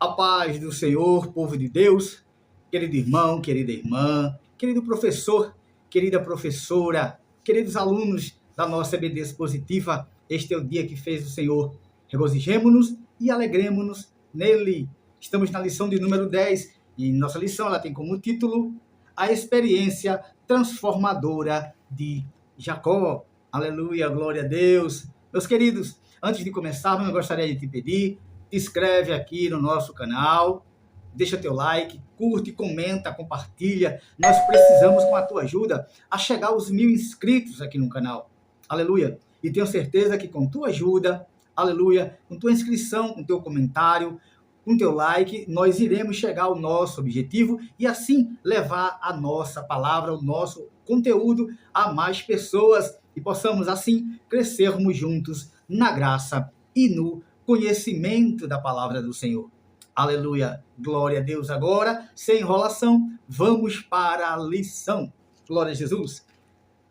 A paz do Senhor, povo de Deus, querido irmão, querida irmã, querido professor, querida professora, queridos alunos da nossa EBD Expositiva, este é o dia que fez o Senhor. Regozijemo-nos e alegremo-nos nele. Estamos na lição de número 10 e nossa lição ela tem como título A Experiência Transformadora de Jacó. Aleluia, glória a Deus. Meus queridos, antes de começarmos, eu gostaria de te pedir, te inscreve aqui no nosso canal, deixa teu like, curte, comenta, compartilha. Nós precisamos, com a tua ajuda, a chegar aos 1000 inscritos aqui no canal. Aleluia. E tenho certeza que com tua ajuda, aleluia, com tua inscrição, com teu comentário, com teu like, nós iremos chegar ao nosso objetivo e assim levar a nossa palavra, o nosso conteúdo a mais pessoas e possamos assim crescermos juntos na graça e no conhecimento da palavra do Senhor. Aleluia, glória a Deus. Agora, sem enrolação, vamos para a lição. Glória a Jesus.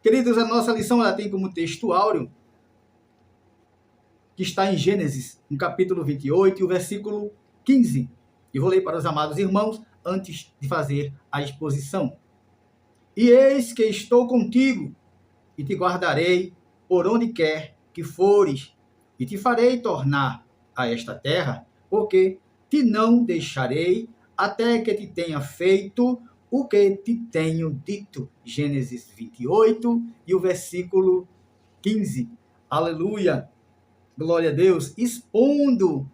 Queridos, a nossa lição ela tem como texto áureo, que está em Gênesis, no capítulo 28, e o versículo 15. E vou ler para os amados irmãos antes de fazer a exposição. E eis que estou contigo, e te guardarei por onde quer que fores, e te farei tornar a esta terra, porque te não deixarei até que te tenha feito o que te tenho dito. Gênesis 28 e o versículo 15. Aleluia, glória a Deus. Expondo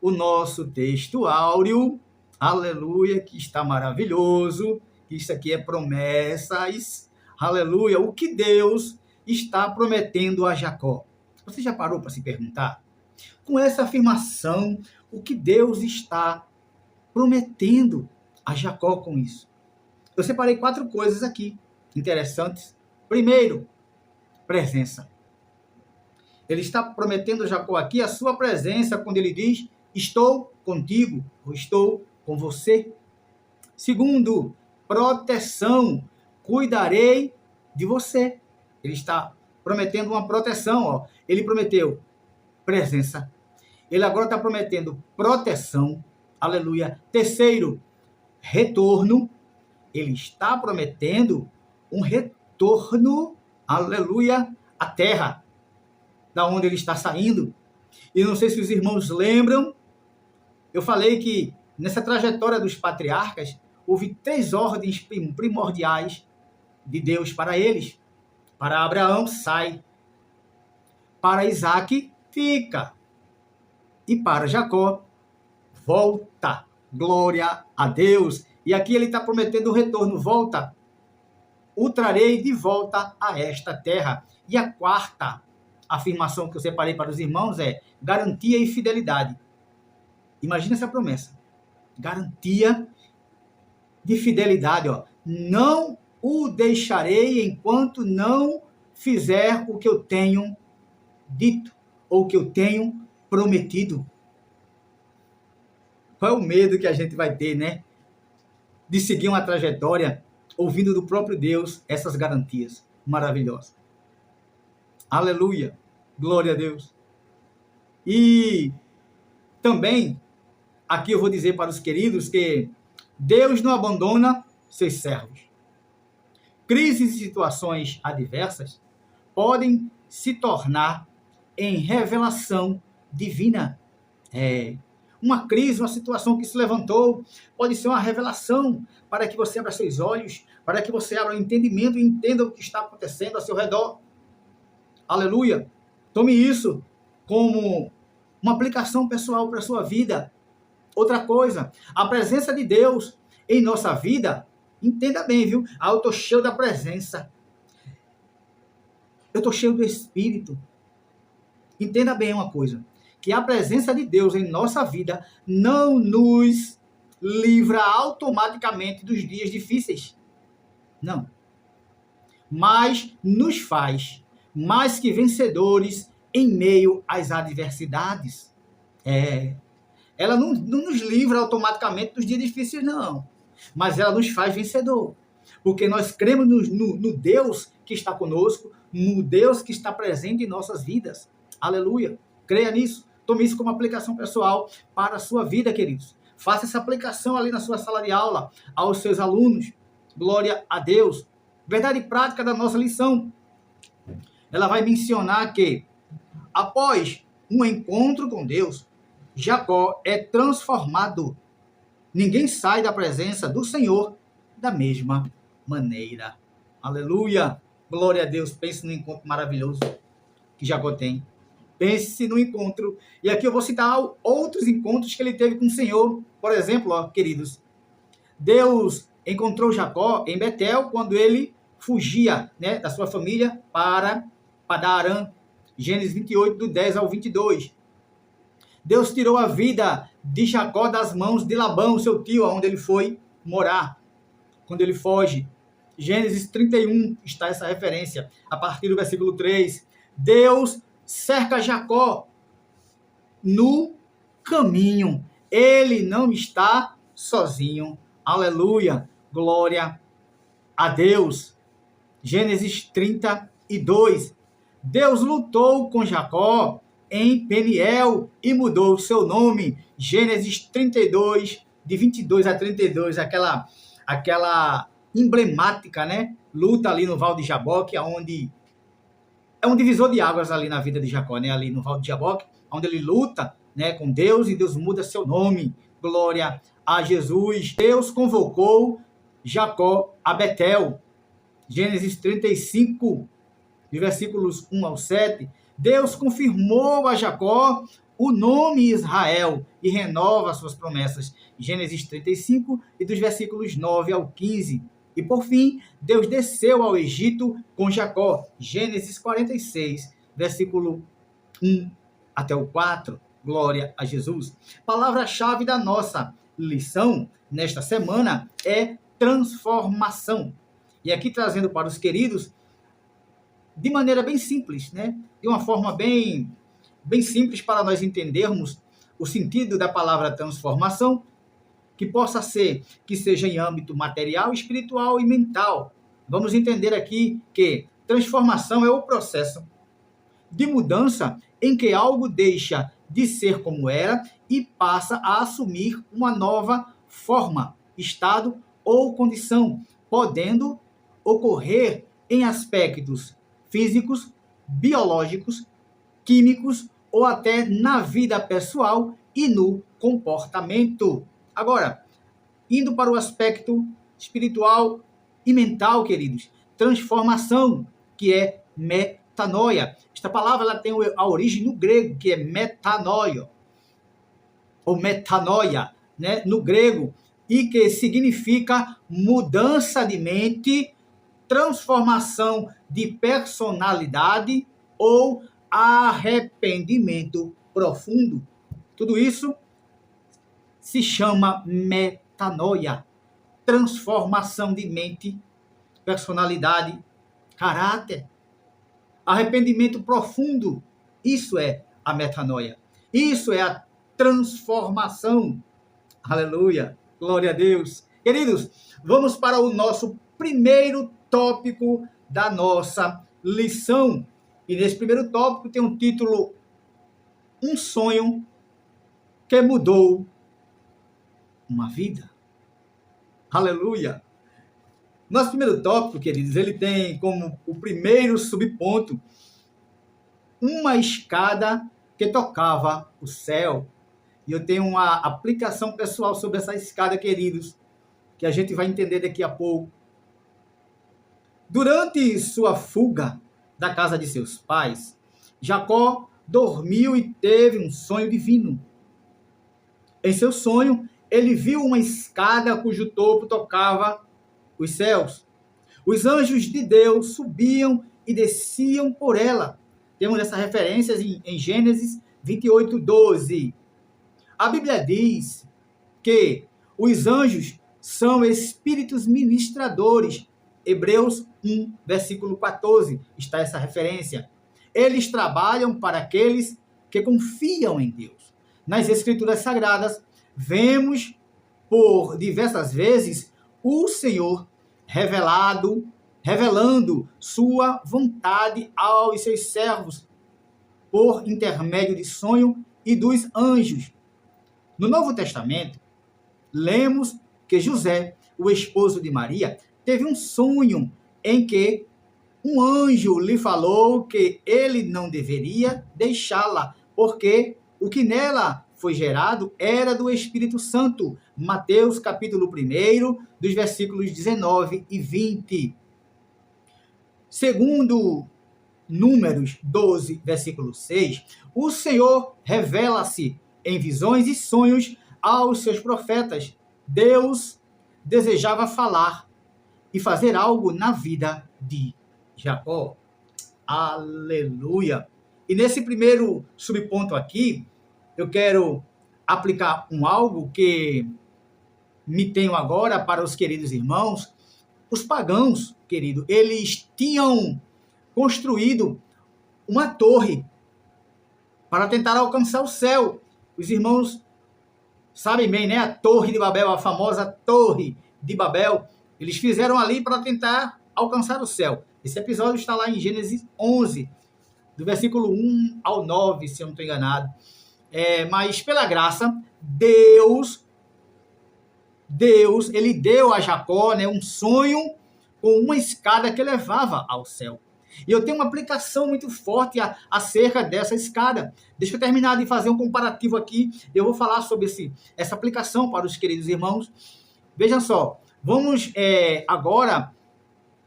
o nosso texto áureo, aleluia, que está maravilhoso, que isso aqui é promessas, aleluia, o que Deus está prometendo a Jacó. Você já parou para se perguntar? Com essa afirmação, o que Deus está prometendo a Jacó com isso? Eu separei 4 coisas aqui interessantes. Primeiro, presença. Ele está prometendo a Jacó aqui a sua presença quando ele diz, estou contigo, ou estou com você. Segundo, proteção. Cuidarei de você. Ele está prometendo uma proteção. Ó. Ele prometeu presença. Ele agora está prometendo proteção. Aleluia. Terceiro, retorno. Ele está prometendo um retorno, aleluia, à terra, da onde ele está saindo. E não sei se os irmãos lembram, eu falei que nessa trajetória dos patriarcas, houve 3 ordens primordiais de Deus para eles. Para Abraão, sai. Para Isaac, fica. E para Jacó, volta. Glória a Deus. E aqui ele está prometendo o retorno. Volta. O trarei de volta a esta terra. E a quarta afirmação que eu separei para os irmãos é garantia e fidelidade. Imagina essa promessa. Garantia de fidelidade. Ó. Não o deixarei enquanto não fizer o que eu tenho dito. Ou o que eu tenho prometido. Qual é o medo que a gente vai ter, né? De seguir uma trajetória ouvindo do próprio Deus essas garantias maravilhosas. Aleluia. Glória a Deus. E também, aqui eu vou dizer para os queridos que Deus não abandona seus servos. Crises e situações adversas podem se tornar em revelação divina. Uma crise, uma situação que se levantou, pode ser uma revelação para que você abra seus olhos, para que você abra o entendimento e entenda o que está acontecendo ao seu redor. Aleluia. Tome isso como uma aplicação pessoal para a sua vida. Outra coisa, a presença de Deus em nossa vida, entenda bem, viu? Eu estou cheio da presença. Eu estou cheio do Espírito. Entenda bem uma coisa, que a presença de Deus em nossa vida não nos livra automaticamente dos dias difíceis. Não. Mas nos faz mais que vencedores em meio às adversidades. Ela não nos livra automaticamente dos dias difíceis, não. Mas ela nos faz vencedor. Porque nós cremos no Deus que está conosco, no Deus que está presente em nossas vidas. Aleluia. Creia nisso. Tome isso como aplicação pessoal para a sua vida, queridos. Faça essa aplicação ali na sua sala de aula, aos seus alunos. Glória a Deus. Verdade prática da nossa lição. Ela vai mencionar que, após um encontro com Deus, Jacó é transformado. Ninguém sai da presença do Senhor da mesma maneira. Aleluia! Glória a Deus. Pense no encontro maravilhoso que Jacó tem. Pense no encontro. E aqui eu vou citar outros encontros que ele teve com o Senhor. Por exemplo, ó, queridos, Deus encontrou Jacó em Betel quando ele fugia, né, da sua família para Padan-Aram. Gênesis 28, do 10 ao 22. Deus tirou a vida de Jacó das mãos de Labão, seu tio, onde ele foi morar, quando ele foge. Gênesis 31 está essa referência, a partir do versículo 3. Deus cerca Jacó no caminho. Ele não está sozinho. Aleluia. Glória a Deus. Gênesis 32. Deus lutou com Jacó em Peniel e mudou o seu nome. Gênesis 32, de 22 a 32, aquela emblemática, né? Luta ali no Val de Jaboque, onde é um divisor de águas ali na vida de Jacó, né? Ali no Val de Jaboque, onde ele luta, né, com Deus e Deus muda seu nome. Glória a Jesus. Deus convocou Jacó a Betel. Gênesis 35, de versículos 1 ao 7. Deus confirmou a Jacó o nome Israel e renova suas promessas. Gênesis 35, e dos versículos 9 ao 15. E por fim, Deus desceu ao Egito com Jacó. Gênesis 46, versículo 1 até o 4. Glória a Jesus. Palavra-chave da nossa lição nesta semana é transformação. E aqui trazendo para os queridos, de maneira bem simples, né? De uma forma bem simples para nós entendermos o sentido da palavra transformação, que seja em âmbito material, espiritual e mental. Vamos entender aqui que transformação é o processo de mudança em que algo deixa de ser como era e passa a assumir uma nova forma, estado ou condição, podendo ocorrer em aspectos físicos, biológicos, químicos ou até na vida pessoal e no comportamento. Agora, indo para o aspecto espiritual e mental, queridos, transformação, que é metanoia. Esta palavra ela tem a origem no grego, que é metanoia, ou metanoia, né, no grego, e que significa mudança de mente, transformação de personalidade ou arrependimento profundo. Tudo isso se chama metanoia, transformação de mente, personalidade, caráter, arrependimento profundo. Isso é a metanoia. Isso é a transformação. Aleluia, glória a Deus. Queridos, vamos para o nosso primeiro tópico da nossa lição. E nesse primeiro tópico tem um título: Um sonho que mudou uma vida. Aleluia! Nosso primeiro tópico, queridos, ele tem como o primeiro subponto uma escada que tocava o céu. E eu tenho uma aplicação pessoal sobre essa escada, queridos, que a gente vai entender daqui a pouco. Durante sua fuga da casa de seus pais, Jacó dormiu e teve um sonho divino. Em seu sonho, ele viu uma escada cujo topo tocava os céus. Os anjos de Deus subiam e desciam por ela. Temos essas referências em Gênesis 28, 12. A Bíblia diz que os anjos são espíritos ministradores. Hebreus 1, versículo 14, está essa referência. Eles trabalham para aqueles que confiam em Deus. Nas Escrituras Sagradas, vemos por diversas vezes o Senhor revelando sua vontade aos seus servos por intermédio de sonho e dos anjos. No Novo Testamento, lemos que José, o esposo de Maria, teve um sonho em que um anjo lhe falou que ele não deveria deixá-la, porque o que nela foi gerado era do Espírito Santo. Mateus capítulo 1, dos versículos 19 e 20. Segundo Números 12, versículo 6, o Senhor revela-se em visões e sonhos aos seus profetas. Deus desejava falar e fazer algo na vida de Jacó. Aleluia! E nesse primeiro subponto aqui, eu quero aplicar algo que me tenho agora para os queridos irmãos. Os pagãos, querido, eles tinham construído uma torre para tentar alcançar o céu. Os irmãos sabem bem, né? A Torre de Babel, a famosa Torre de Babel. Eles fizeram ali para tentar alcançar o céu. Esse episódio está lá em Gênesis 11, do versículo 1 ao 9, se eu não estou enganado. Mas pela graça, Deus, ele deu a Jacó, né, um sonho com uma escada que levava ao céu. E eu tenho uma aplicação muito forte acerca dessa escada. Deixa eu terminar de fazer um comparativo aqui. Eu vou falar sobre essa aplicação para os queridos irmãos. Vejam só, vamos agora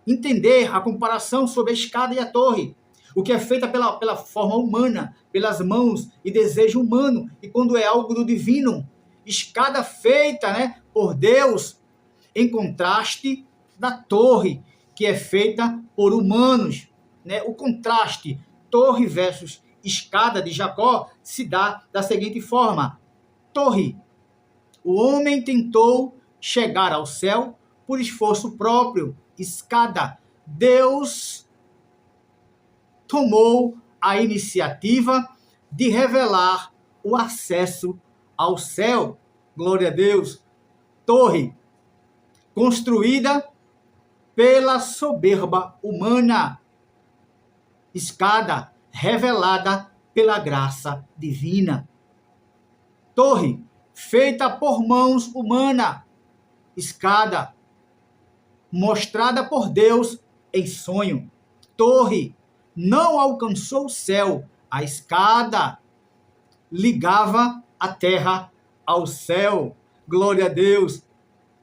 entender a comparação sobre a escada e a torre. O que é feita pela forma humana, pelas mãos e desejo humano. E quando é algo do divino, escada feita, né, por Deus, em contraste da torre, que é feita por humanos. Né? O contraste torre versus escada de Jacó se dá da seguinte forma. Torre. O homem tentou chegar ao céu por esforço próprio. Escada. Deus tomou a iniciativa de revelar o acesso ao céu. Glória a Deus. Torre. Construída pela soberba humana. Escada revelada pela graça divina. Torre feita por mãos humanas. Escada mostrada por Deus em sonho. Torre não alcançou o céu. A escada ligava a terra ao céu. Glória a Deus.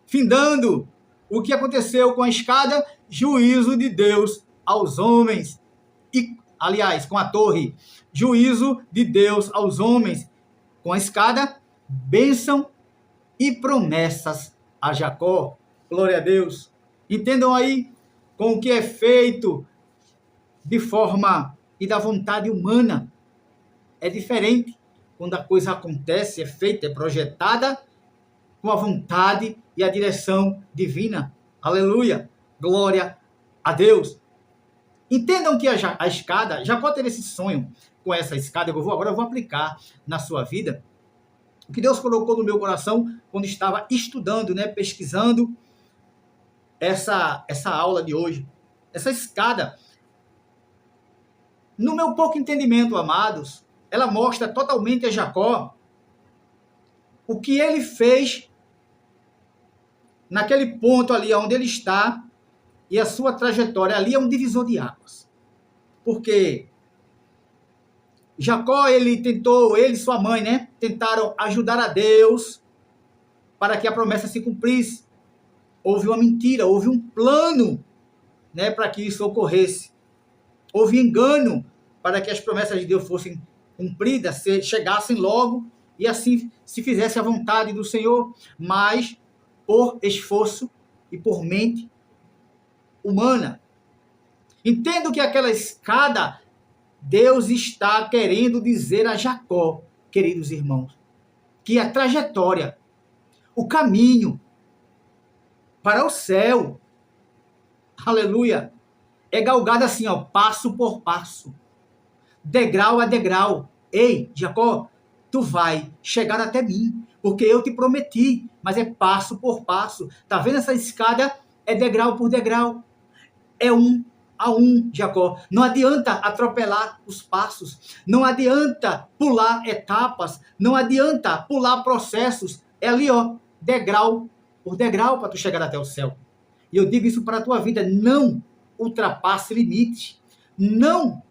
Findando, o que aconteceu com a escada? Juízo de Deus aos homens. E, aliás, com a torre, juízo de Deus aos homens. Com a escada, bênção e promessas a Jacó. Glória a Deus. Entendam aí com o que é feito de forma e da vontade humana. É diferente quando a coisa acontece, é feita, é projetada com a vontade e a direção divina. Aleluia. Glória a Deus. Entendam que a escada, Jacó teve esse sonho com essa escada, agora eu vou aplicar na sua vida o que Deus colocou no meu coração quando estava estudando, né, pesquisando essa aula de hoje. Essa escada, no meu pouco entendimento, amados, ela mostra totalmente a Jacó o que ele fez naquele ponto ali onde ele está. E a sua trajetória ali é um divisor de águas. Porque Jacó, ele e sua mãe, né, tentaram ajudar a Deus para que a promessa se cumprisse. Houve uma mentira, houve um plano, né, para que isso ocorresse. Houve engano para que as promessas de Deus fossem cumpridas, chegassem logo e assim se fizesse a vontade do Senhor. Mas por esforço e por mente humana. Entendo que aquela escada, Deus está querendo dizer a Jacó, queridos irmãos, que a trajetória, o caminho para o céu, aleluia, é galgado assim, ó, passo por passo, degrau a degrau. Ei, Jacó, tu vai chegar até mim, porque eu te prometi, mas é passo por passo. Tá vendo essa escada? É degrau por degrau. É um a um, Jacó. Não adianta atropelar os passos. Não adianta pular etapas. Não adianta pular processos. É ali, ó, degrau por degrau para tu chegar até o céu. E eu digo isso para a tua vida, não ultrapasse limites, não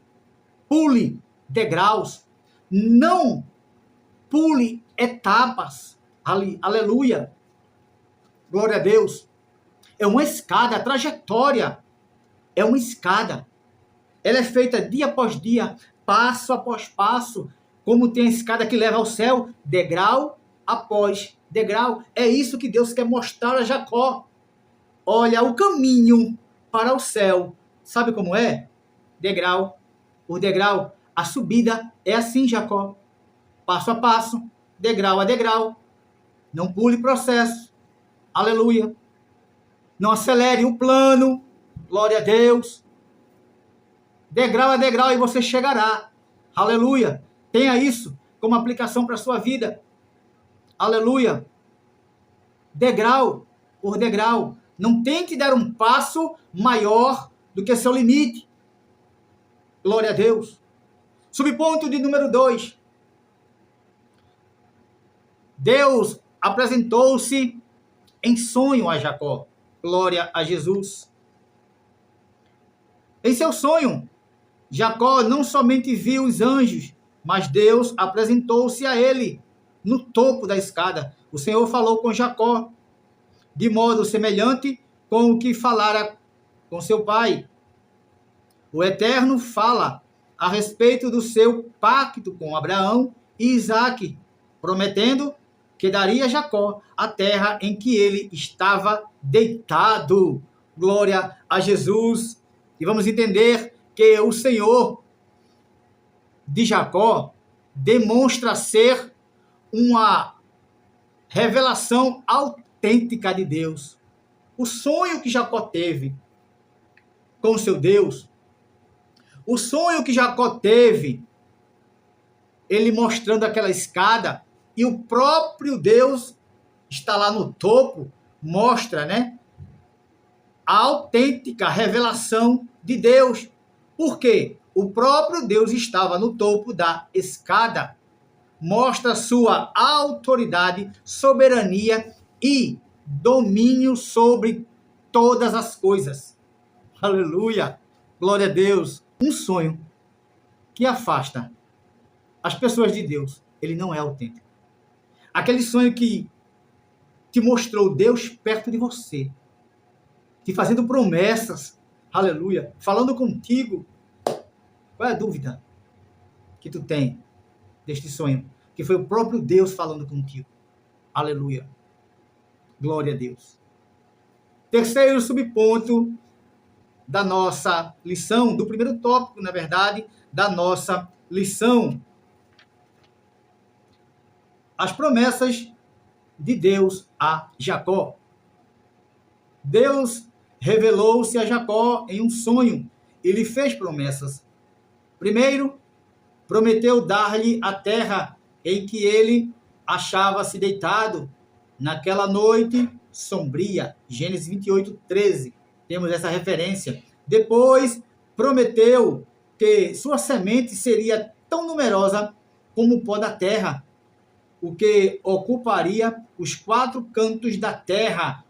pule degraus, não pule etapas. Aleluia. Glória a Deus. É uma escada, a trajetória é uma escada. Ela é feita dia após dia, passo após passo, como tem a escada que leva ao céu, degrau após degrau. É isso que Deus quer mostrar a Jacó. Olha, o caminho para o céu, sabe como é? Degrau por degrau. A subida é assim, Jacó. Passo a passo, degrau a degrau. Não pule processo. Aleluia. Não acelere o plano. Glória a Deus. Degrau a degrau e você chegará. Aleluia. Tenha isso como aplicação para a sua vida. Aleluia. Degrau por degrau. Não tente dar um passo maior do que seu limite. Glória a Deus. Subponto de número 2. Deus apresentou-se em sonho a Jacó. Glória a Jesus. Em seu sonho, Jacó não somente viu os anjos, mas Deus apresentou-se a ele no topo da escada. O Senhor falou com Jacó de modo semelhante com o que falara com seu pai. O Eterno fala a respeito do seu pacto com Abraão e Isaque, prometendo que daria a Jacó a terra em que ele estava deitado. Glória a Jesus. E vamos entender que o Senhor de Jacó demonstra ser uma revelação autêntica de Deus. O sonho que Jacó teve com o seu Deus, o sonho que Jacó teve, ele mostrando aquela escada, e o próprio Deus está lá no topo, mostra, né? A autêntica revelação de Deus. Por quê? O próprio Deus estava no topo da escada. Mostra sua autoridade, soberania e domínio sobre todas as coisas. Aleluia! Glória a Deus! Um sonho que afasta as pessoas de Deus, ele não é autêntico. Aquele sonho que te mostrou Deus perto de você, te fazendo promessas, aleluia, falando contigo. Qual é a dúvida que tu tem deste sonho? Que foi o próprio Deus falando contigo. Aleluia. Glória a Deus. Terceiro subponto da nossa lição, do primeiro tópico, na verdade, da nossa lição. As promessas de Deus a Jacó. Deus revelou-se a Jacó em um sonho e lhe fez promessas. Primeiro, prometeu dar-lhe a terra em que ele achava-se deitado naquela noite sombria. Gênesis 28, 13. Temos essa referência. Depois, prometeu que sua semente seria tão numerosa como o pó da terra, o que ocuparia os 4 cantos da terra,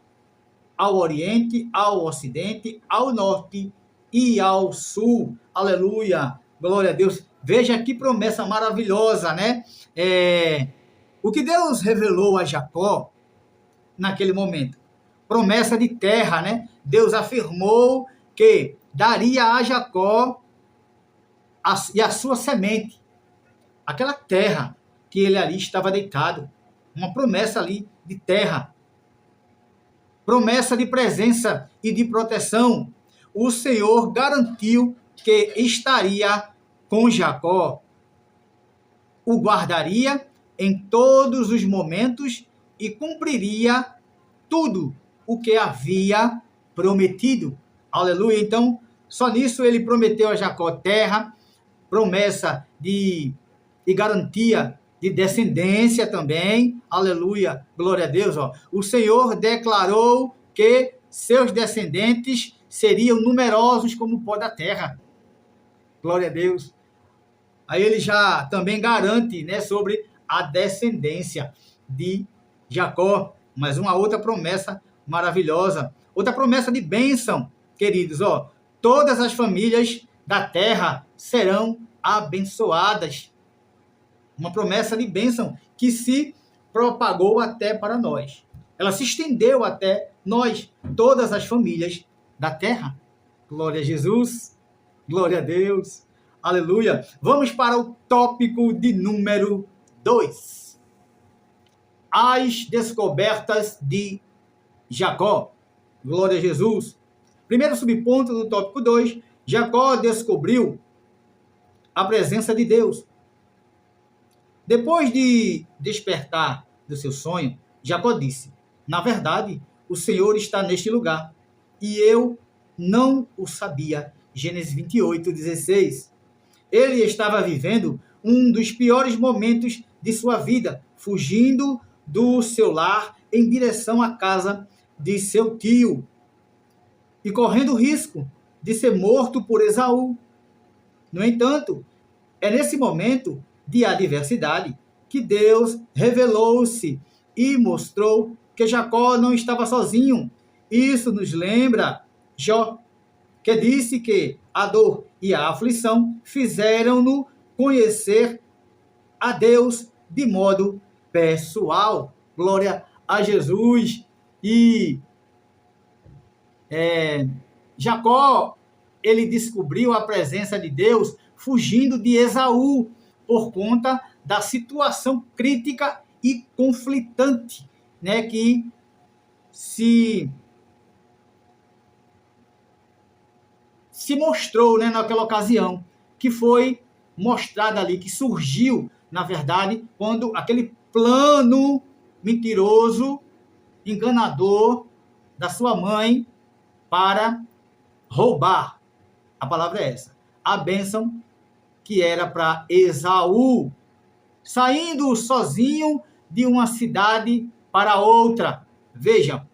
ao oriente, ao ocidente, ao norte e ao sul. Aleluia! Glória a Deus! Veja que promessa maravilhosa, né? O que Deus revelou a Jacó naquele momento? Promessa de terra, né? Deus afirmou que daria a Jacó e a sua semente, aquela terra que ele ali estava deitado. Uma promessa ali de terra. Promessa de presença e de proteção. O Senhor garantiu que estaria com Jacó. O guardaria em todos os momentos e cumpriria tudo o que havia prometido. Aleluia. Então, só nisso ele prometeu a Jacó terra, promessa de garantia de descendência também. Aleluia. Glória a Deus. O Senhor declarou que seus descendentes seriam numerosos como o pó da terra. Glória a Deus. Aí ele já também garante, né, sobre a descendência de Jacó. Mas uma outra promessa maravilhosa, outra promessa de bênção, queridos, todas as famílias da terra serão abençoadas. Uma promessa de bênção que se propagou até para nós. Ela se estendeu até nós, todas as famílias da terra. Glória a Jesus, glória a Deus, aleluia. Vamos para o tópico de número 2. As descobertas de Jacó. Glória a Jesus. Primeiro subponto do tópico 2, Jacó descobriu a presença de Deus. Depois de despertar do seu sonho, Jacó disse: na verdade, o Senhor está neste lugar, e eu não o sabia. Gênesis 28, 16. Ele estava vivendo um dos piores momentos de sua vida, fugindo do seu lar em direção à casa de seu tio e correndo o risco de ser morto por Esaú. No entanto, é nesse momento de adversidade que Deus revelou-se e mostrou que Jacó não estava sozinho. Isso nos lembra Jó, que disse que a dor e a aflição fizeram-no conhecer a Deus de modo pessoal. Glória a Jesus. E Jacó, ele descobriu a presença de Deus fugindo de Esaú por conta da situação crítica e conflitante, né, que se mostrou, né, naquela ocasião, que foi mostrada ali, que surgiu, na verdade, quando aquele plano mentiroso, enganador da sua mãe para roubar, a palavra é essa, a bênção que era para Esaú, saindo sozinho de uma cidade para outra. Veja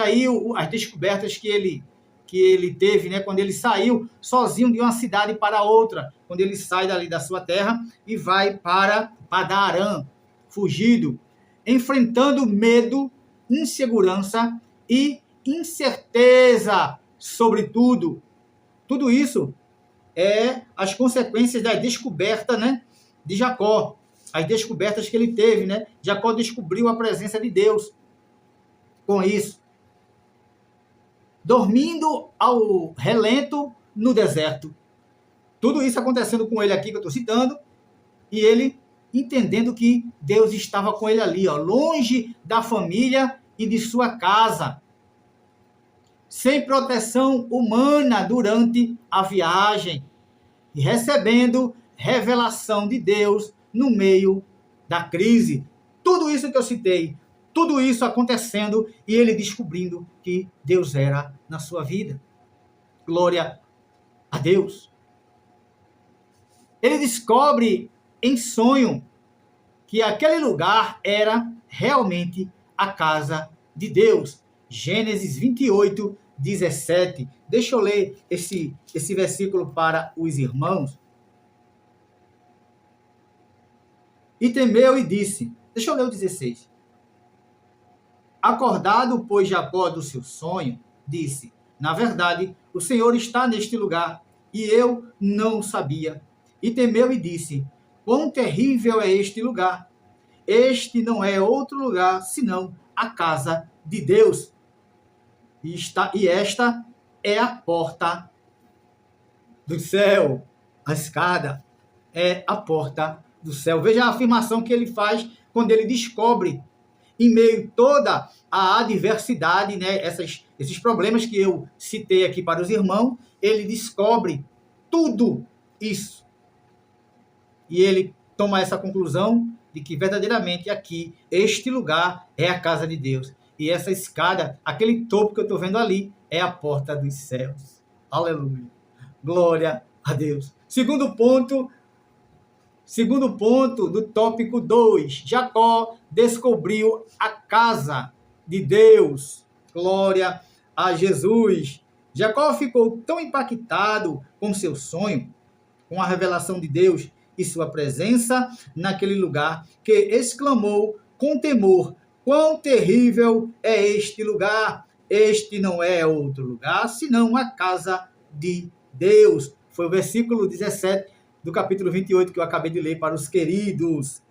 aí as descobertas que ele teve, né, quando ele saiu sozinho de uma cidade para outra, quando ele sai dali da sua terra e vai para Padan-Aram, fugido, enfrentando medo, insegurança e incerteza sobre tudo. Tudo isso é as consequências da descoberta, né, de Jacó, as descobertas que ele teve, né? Jacó descobriu a presença de Deus com isso. Dormindo ao relento no deserto. Tudo isso acontecendo com ele aqui que eu estou citando, e ele entendendo que Deus estava com ele ali, longe da família e de sua casa, sem proteção humana durante a viagem, e recebendo revelação de Deus no meio da crise. Tudo isso que eu citei, tudo isso acontecendo e ele descobrindo que Deus era na sua vida. Glória a Deus. Ele descobre em sonho que aquele lugar era realmente a casa de Deus. Gênesis 28, 17. Deixa eu ler esse versículo para os irmãos. E temeu e disse, deixa eu ler o 16. Acordado, pois, Jacó do seu sonho, disse, na verdade, o Senhor está neste lugar, e eu não o sabia. E temeu e disse, quão terrível é este lugar! Este não é outro lugar, senão a casa de Deus. E esta é a porta do céu. A escada é a porta do céu. Veja a afirmação que ele faz quando ele descobre, em meio a toda a adversidade, né, esses problemas que eu citei aqui para os irmãos, ele descobre tudo isso. E ele toma essa conclusão de que verdadeiramente aqui, este lugar é a casa de Deus. E essa escada, aquele topo que eu estou vendo ali, é a porta dos céus. Aleluia. Glória a Deus. Segundo ponto do tópico 2. Jacó descobriu a casa de Deus. Glória a Jesus. Jacó ficou tão impactado com seu sonho, com a revelação de Deus e sua presença naquele lugar, que exclamou com temor, quão terrível é este lugar. Este não é outro lugar, senão a casa de Deus. Foi o versículo 17 do capítulo 28 que eu acabei de ler para os queridos.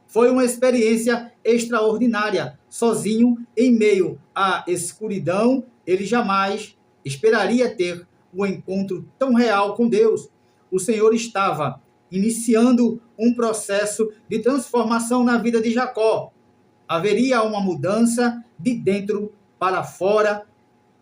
Foi uma experiência extraordinária. Sozinho, em meio à escuridão, ele jamais esperaria ter um encontro tão real com Deus. O Senhor estava iniciando um processo de transformação na vida de Jacó. Haveria uma mudança de dentro para fora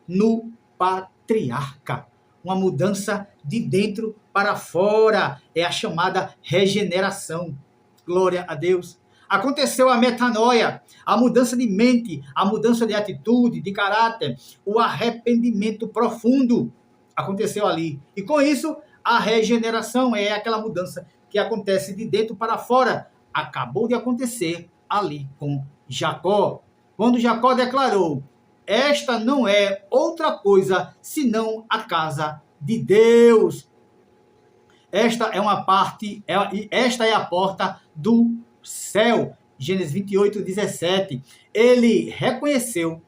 no patriarca. Uma mudança de dentro para fora. É a chamada regeneração. Glória a Deus. Aconteceu a metanoia, a mudança de mente, a mudança de atitude, de caráter, o arrependimento profundo aconteceu ali. E com isso, a regeneração é aquela mudança que acontece de dentro para fora. Acabou de acontecer ali com Jacó. Quando Jacó declarou: esta não é outra coisa senão a casa de Deus. Esta é a porta do céu. Gênesis 28, 17. Ele reconheceu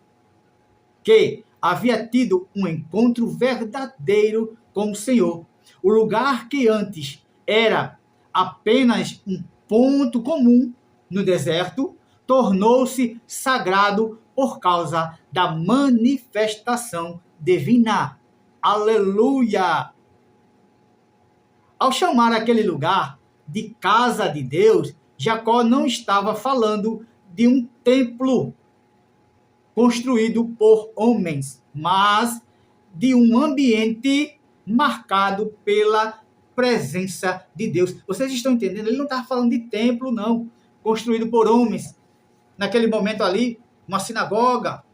que havia tido um encontro verdadeiro com o Senhor. O lugar que antes era apenas um ponto comum no deserto, tornou-se sagrado por causa da manifestação divina. Aleluia! Ao chamar aquele lugar de casa de Deus, Jacó não estava falando de um templo construído por homens, mas de um ambiente marcado pela presença de Deus. Vocês estão entendendo? Ele não estava falando de templo, não, construído por homens. Naquele momento ali, uma sinagoga,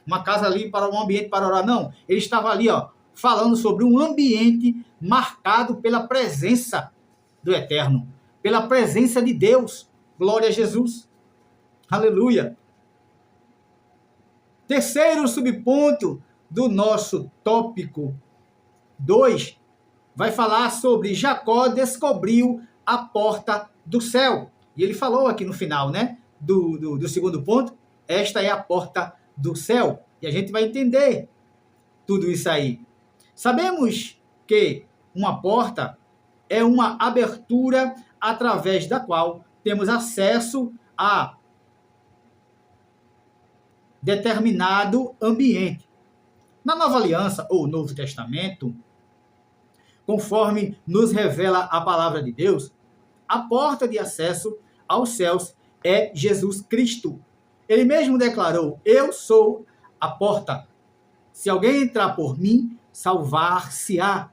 uma casa ali para um ambiente para orar, não. Ele estava ali, falando sobre um ambiente marcado pela presença do Eterno, pela presença de Deus. Glória a Jesus. Aleluia. Terceiro subponto do nosso tópico 2 vai falar sobre Jacó descobriu a porta do céu. E ele falou aqui no final, né, do segundo ponto, esta é a porta do céu. E a gente vai entender tudo isso aí. Sabemos que uma porta é uma abertura através da qual temos acesso a determinado ambiente. Na Nova Aliança ou Novo Testamento, conforme nos revela a palavra de Deus, a porta de acesso aos céus é Jesus Cristo. Ele mesmo declarou: eu sou a porta. Se alguém entrar por mim, salvar-se-á,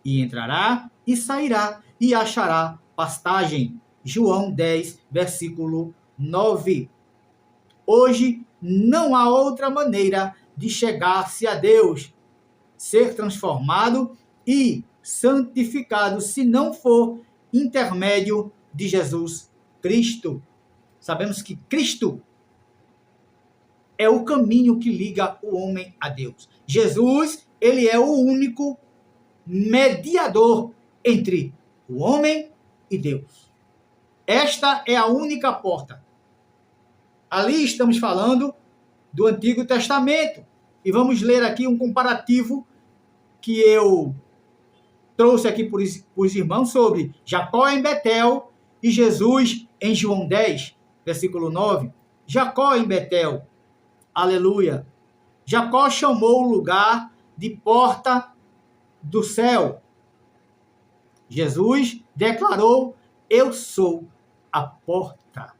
e entrará e sairá e achará pastagem. João 10, versículo 9. Hoje não há outra maneira de chegar-se a Deus, ser transformado e santificado, se não for intermédio de Jesus Cristo. Sabemos que Cristo é o caminho que liga o homem a Deus. Jesus, ele é o único mediador entre o homem e Deus. Esta é a única porta. Ali estamos falando do Antigo Testamento. E vamos ler aqui um comparativo que eu trouxe aqui para os irmãos sobre Jacó em Betel e Jesus em João 10, versículo 9. Jacó em Betel. Aleluia. Jacó chamou o lugar de porta do céu. Jesus declarou: eu sou a porta.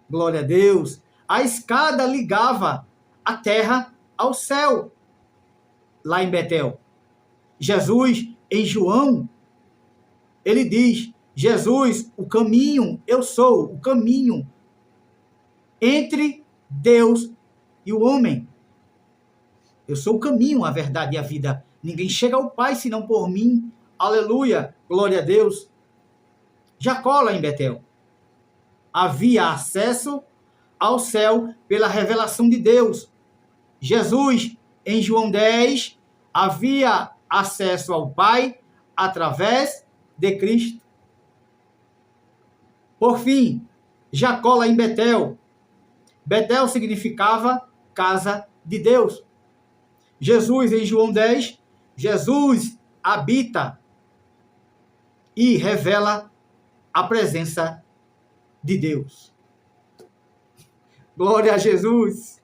Glória a Deus. A escada ligava a terra ao céu, lá em Betel. Jesus, em João, ele diz: Jesus, o caminho, eu sou o caminho entre Deus e o homem. Eu sou o caminho, a verdade e a vida. Ninguém chega ao Pai senão por mim. Aleluia, glória a Deus. Jacó, lá em Betel, havia acesso ao céu pela revelação de Deus. Jesus, em João 10, havia acesso ao Pai através de Cristo. Por fim, Jacó, lá em Betel, Betel significava casa de Deus. Jesus, em João 10, Jesus habita e revela a presença de Deus. Glória a Jesus.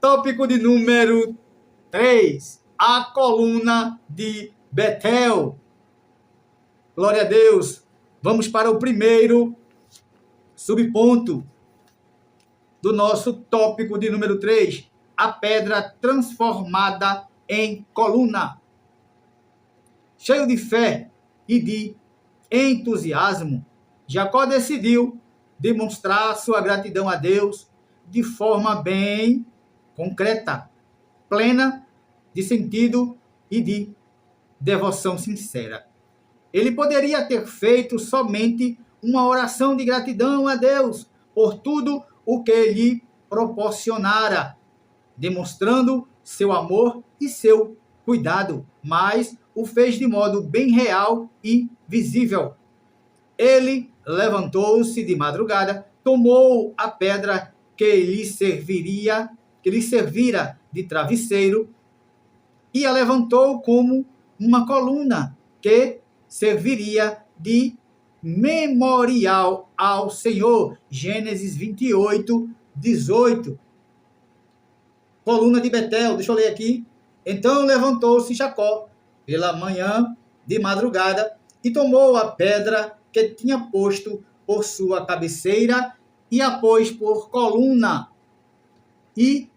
Tópico de número 3. A coluna de Betel. Glória a Deus. Vamos para o primeiro subponto do nosso tópico de número 3. A pedra transformada em coluna. Cheio de fé e de entusiasmo, Jacó decidiu demonstrar sua gratidão a Deus de forma bem concreta, plena de sentido e de devoção sincera. Ele poderia ter feito somente uma oração de gratidão a Deus por tudo o que lhe proporcionara, demonstrando seu amor e seu cuidado, mas o fez de modo bem real e visível. Ele levantou-se de madrugada, tomou a pedra que lhe servira de travesseiro e a levantou como uma coluna que serviria de memorial ao Senhor. Gênesis 28, 18. Coluna de Betel, deixa eu ler aqui. Então levantou-se Jacó pela manhã de madrugada e tomou a pedra que tinha posto por sua cabeceira e a pôs por coluna e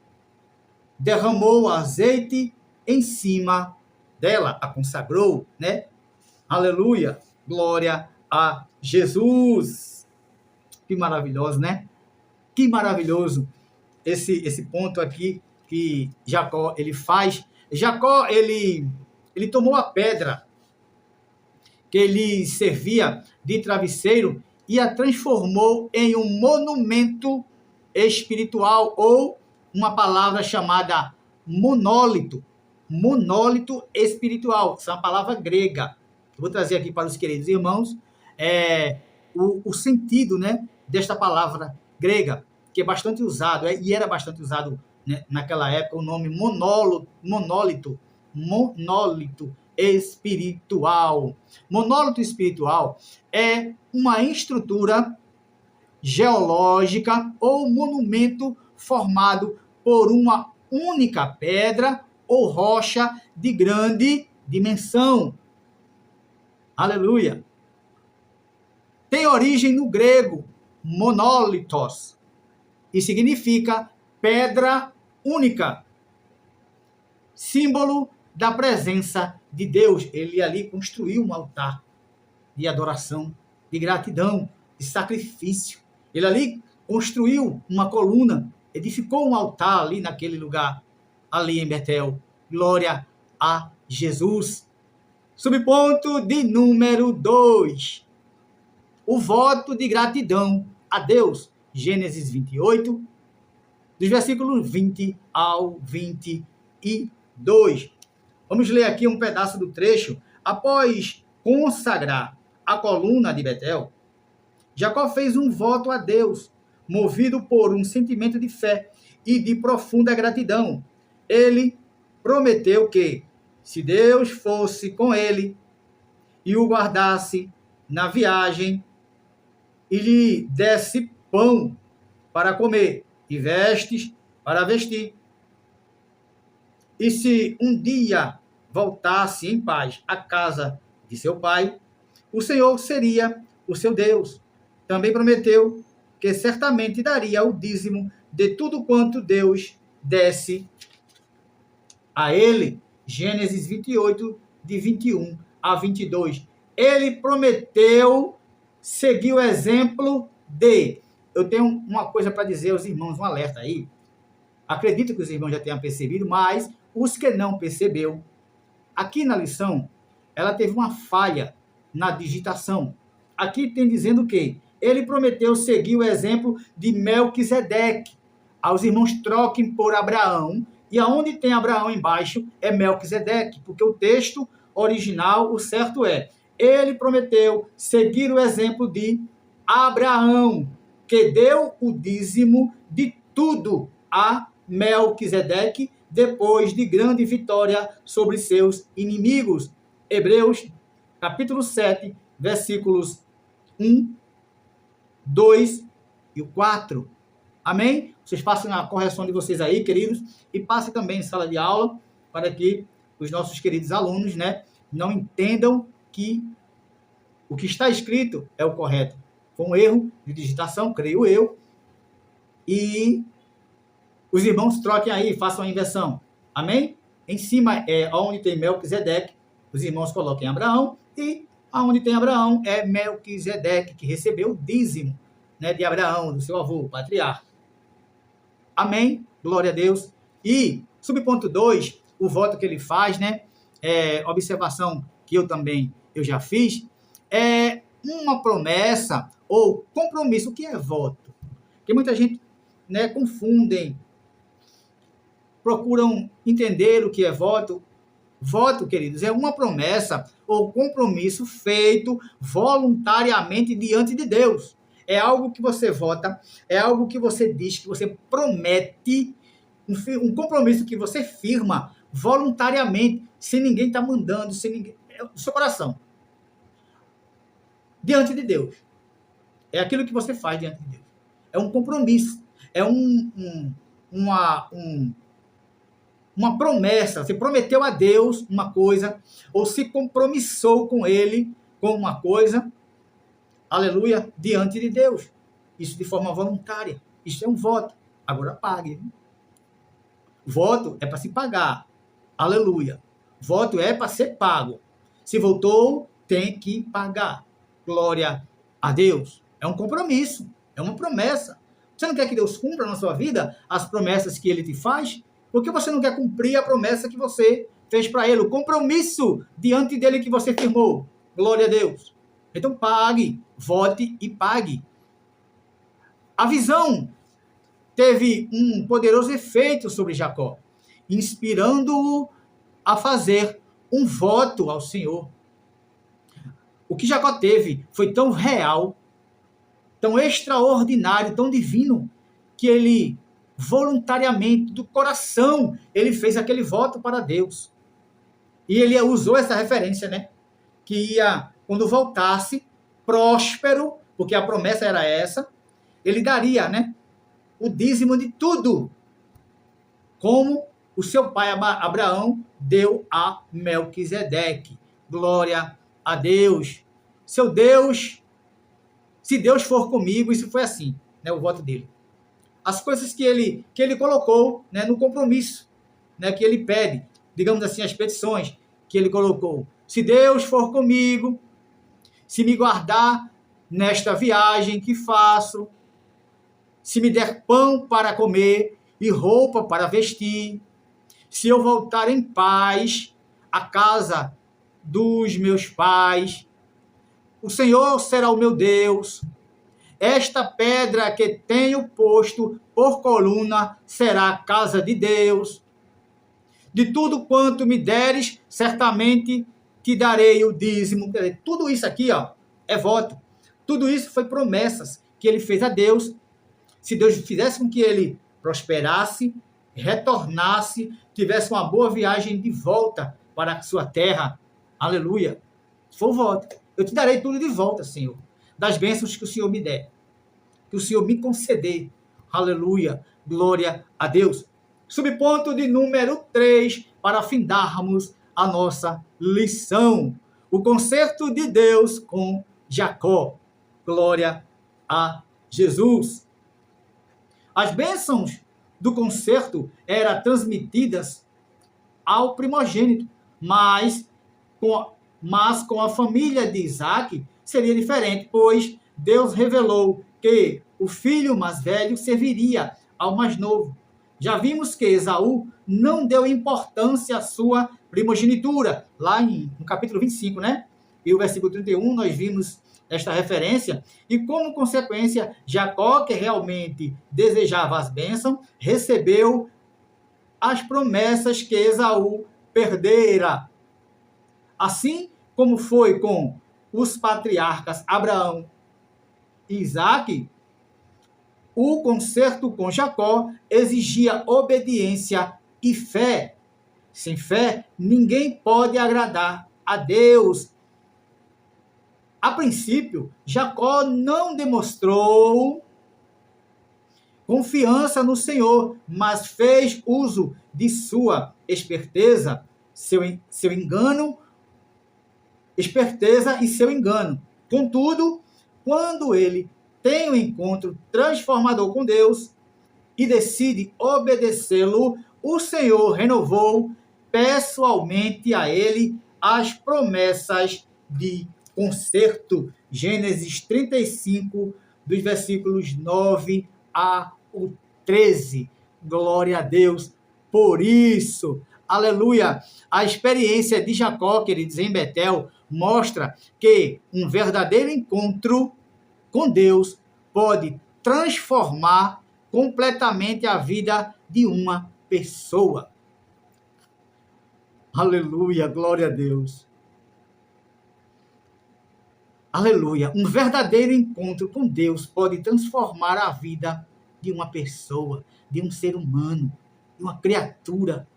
derramou azeite em cima dela, a consagrou, né? Aleluia, glória a Jesus. Que maravilhoso, né? Que maravilhoso esse ponto aqui que Jacó ele faz. Jacó ele tomou a pedra que lhe servia de travesseiro e a transformou em um monumento espiritual, ou uma palavra chamada monólito. Monólito espiritual. Essa é uma palavra grega. Eu vou trazer aqui para os queridos irmãos o sentido, né, desta palavra grega, que é bastante usado, e era bastante usado, né, naquela época, o nome monólito espiritual. Monólito espiritual é uma estrutura geológica ou monumento formado por uma única pedra ou rocha de grande dimensão. Aleluia! Tem origem no grego, monólitos, e significa pedra única, símbolo da presença de Deus. Ele ali construiu um altar de adoração, de gratidão, de sacrifício. Ele ali construiu uma coluna, edificou um altar ali naquele lugar, ali em Betel. Glória a Jesus. Subponto de número 2. O voto de gratidão a Deus. Gênesis 28, dos versículos 20 ao 22. Vamos ler aqui um pedaço do trecho. Após consagrar a coluna de Betel, Jacó fez um voto a Deus, movido por um sentimento de fé e de profunda gratidão. Ele prometeu que, se Deus fosse com ele e o guardasse na viagem e lhe desse pão para comer e vestes para vestir, e se um dia voltasse em paz à casa de seu pai, o Senhor seria o seu Deus. Também prometeu que certamente daria o dízimo de tudo quanto Deus desse a ele. Gênesis 28, de 21 a 22. Ele prometeu seguir o exemplo de... Eu tenho uma coisa para dizer aos irmãos, um alerta aí. Acredito que os irmãos já tenham percebido, mas os que não percebeu, aqui na lição, ela teve uma falha na digitação. Aqui tem dizendo que ele prometeu seguir o exemplo de Melquisedeque. Aos irmãos, troquem por Abraão, e aonde tem Abraão embaixo é Melquisedeque, porque o texto original, o certo é, ele prometeu seguir o exemplo de Abraão, que deu o dízimo de tudo a Melquisedeque, depois de grande vitória sobre seus inimigos. Hebreus, capítulo 7, versículos 1, 2 e o 4. Amém? Vocês passem na correção de vocês aí, queridos, e passem também em sala de aula, para que os nossos queridos alunos, né, não entendam que o que está escrito é o correto. Foi um erro de digitação, creio eu, e os irmãos troquem aí, façam a inversão. Amém? Em cima é onde tem Melquisedeque, os irmãos coloquem Abraão, e onde tem Abraão é Melquisedeque, que recebeu o dízimo, né, de Abraão, do seu avô, o patriarca. Amém? Glória a Deus. E, subponto 2, o voto que ele faz, né, observação que eu já fiz, é uma promessa ou compromisso. O que é voto? Porque muita gente, né, confundem, procuram entender o que é voto. Voto, queridos, é uma promessa ou compromisso feito voluntariamente diante de Deus. É algo que você vota, é algo que você diz, que você promete, um compromisso que você firma voluntariamente, sem ninguém estar mandando, sem ninguém, é o seu coração. Diante de Deus. É aquilo que você faz diante de Deus. É um compromisso. É uma promessa. Você prometeu a Deus uma coisa, ou se compromissou com Ele com uma coisa, aleluia, diante de Deus. Isso de forma voluntária. Isso é um voto. Agora pague. Voto é para se pagar. Aleluia. Voto é para ser pago. Se votou, tem que pagar. Glória a Deus. É um compromisso. É uma promessa. Você não quer que Deus cumpra na sua vida as promessas que Ele te faz? Por que você não quer cumprir a promessa que você fez para Ele? O compromisso diante dEle que você firmou. Glória a Deus. Então pague, vote e pague. A visão teve um poderoso efeito sobre Jacó, inspirando-o a fazer um voto ao Senhor. O que Jacó teve foi tão real, tão extraordinário, tão divino, que ele voluntariamente, do coração, ele fez aquele voto para Deus. E ele usou essa referência, né? Que ia, quando voltasse, próspero, porque a promessa era essa, ele daria, né, o dízimo de tudo, como o seu pai Abraão deu a Melquisedeque. Glória a Deus. Seu Deus, se Deus for comigo, isso foi assim, né, o voto dele. As coisas que ele colocou, né, no compromisso, né, que ele pede, digamos assim, as petições que ele colocou. Se Deus for comigo, se me guardar nesta viagem que faço, se me der pão para comer e roupa para vestir, se eu voltar em paz à casa dos meus pais, o Senhor será o meu Deus. Esta pedra que tenho posto por coluna será a casa de Deus. De tudo quanto me deres, certamente te darei o dízimo. Tudo isso aqui, ó, é voto. Tudo isso foi promessas que ele fez a Deus. Se Deus fizesse com que ele prosperasse, retornasse, tivesse uma boa viagem de volta para a sua terra. Aleluia. Foi o voto. Eu te darei tudo de volta, Senhor. Das bênçãos que o Senhor me der. Que o Senhor me conceder. Aleluia. Glória a Deus. Subponto de número 3, para findarmos a nossa lição. O concerto de Deus com Jacó. Glória a Jesus. As bênçãos do concerto eram transmitidas ao primogênito, mas com a família de Isaac seria diferente, pois Deus revelou que o filho mais velho serviria ao mais novo. Já vimos que Esaú não deu importância à sua primogenitura, lá no capítulo 25, né? E o versículo 31, nós vimos esta referência, e como consequência, Jacó, que realmente desejava as bênçãos, recebeu as promessas que Esaú perdera. Assim como foi com os patriarcas Abraão e Isaque, O concerto com Jacó exigia obediência e fé. Sem fé, ninguém pode agradar a Deus. A princípio, Jacó não demonstrou confiança no Senhor, mas fez uso de sua esperteza, seu engano, esperteza e seu engano. Contudo, quando ele tem um encontro transformador com Deus e decide obedecê-lo, o Senhor renovou pessoalmente a ele as promessas de conserto. Gênesis 35, dos versículos 9 a 13. Glória a Deus por isso. Aleluia. A experiência de Jacó, queridos, em Betel, mostra que um verdadeiro encontro com Deus pode transformar completamente a vida de uma pessoa. Aleluia, glória a Deus. Aleluia. Um verdadeiro encontro com Deus pode transformar a vida de uma pessoa, de um ser humano, de uma criatura.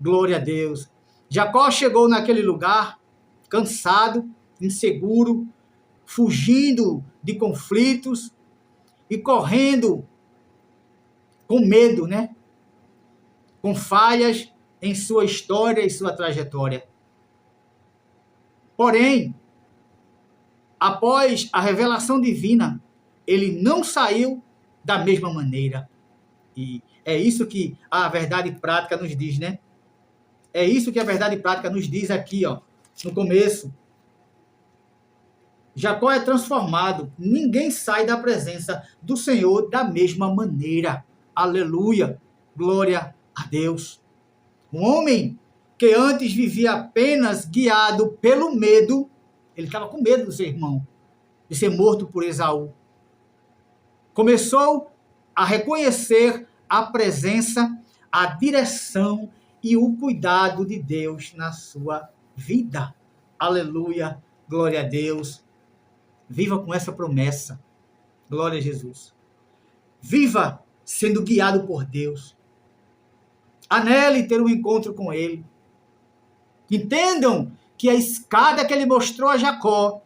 Glória a Deus. Jacó chegou naquele lugar cansado, inseguro, fugindo de conflitos e correndo com medo, né? Com falhas em sua história e sua trajetória. Porém, após a revelação divina, ele não saiu da mesma maneira. E é isso que a verdade prática nos diz, né? É isso que a verdade prática nos diz aqui, ó, no começo. Jacó é transformado. Ninguém sai da presença do Senhor da mesma maneira. Aleluia. Glória a Deus. Um homem que antes vivia apenas guiado pelo medo, ele estava com medo do seu irmão, de ser morto por Esaú. Começou a reconhecer a presença, a direção e o cuidado de Deus na sua vida. Aleluia, glória a Deus. Viva com essa promessa. Glória a Jesus. Viva sendo guiado por Deus. Anele ter um encontro com Ele. Entendam que a escada que Ele mostrou a Jacó,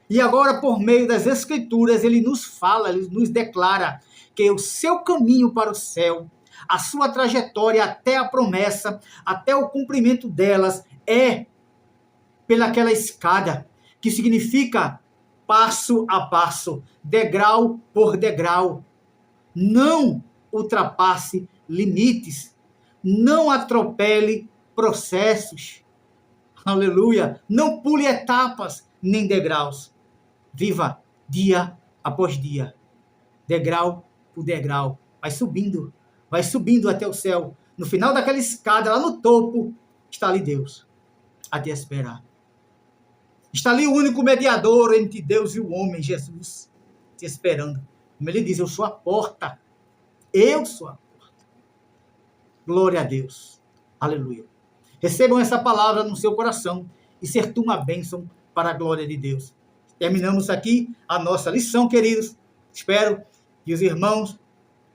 e agora por meio das Escrituras, Ele nos fala, Ele nos declara que o seu caminho para o céu, a sua trajetória até a promessa, até o cumprimento delas, é pelaquela escada, que significa passo a passo, degrau por degrau. Não ultrapasse limites, não atropele processos. Aleluia! Não pule etapas nem degraus. Viva dia após dia, degrau por degrau. Vai subindo até o céu. No final daquela escada, lá no topo, está ali Deus, a te esperar. Está ali o único mediador entre Deus e o homem, Jesus, te esperando. Como ele diz, eu sou a porta. Eu sou a porta. Glória a Deus. Aleluia. Recebam essa palavra no seu coração e ser tu uma bênção para a glória de Deus. Terminamos aqui a nossa lição, queridos. Espero que os irmãos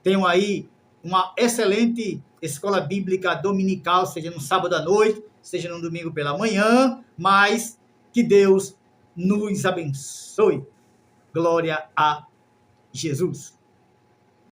tenham aí uma excelente escola bíblica dominical, seja no sábado à noite, seja no domingo pela manhã, mas que Deus nos abençoe. Glória a Jesus.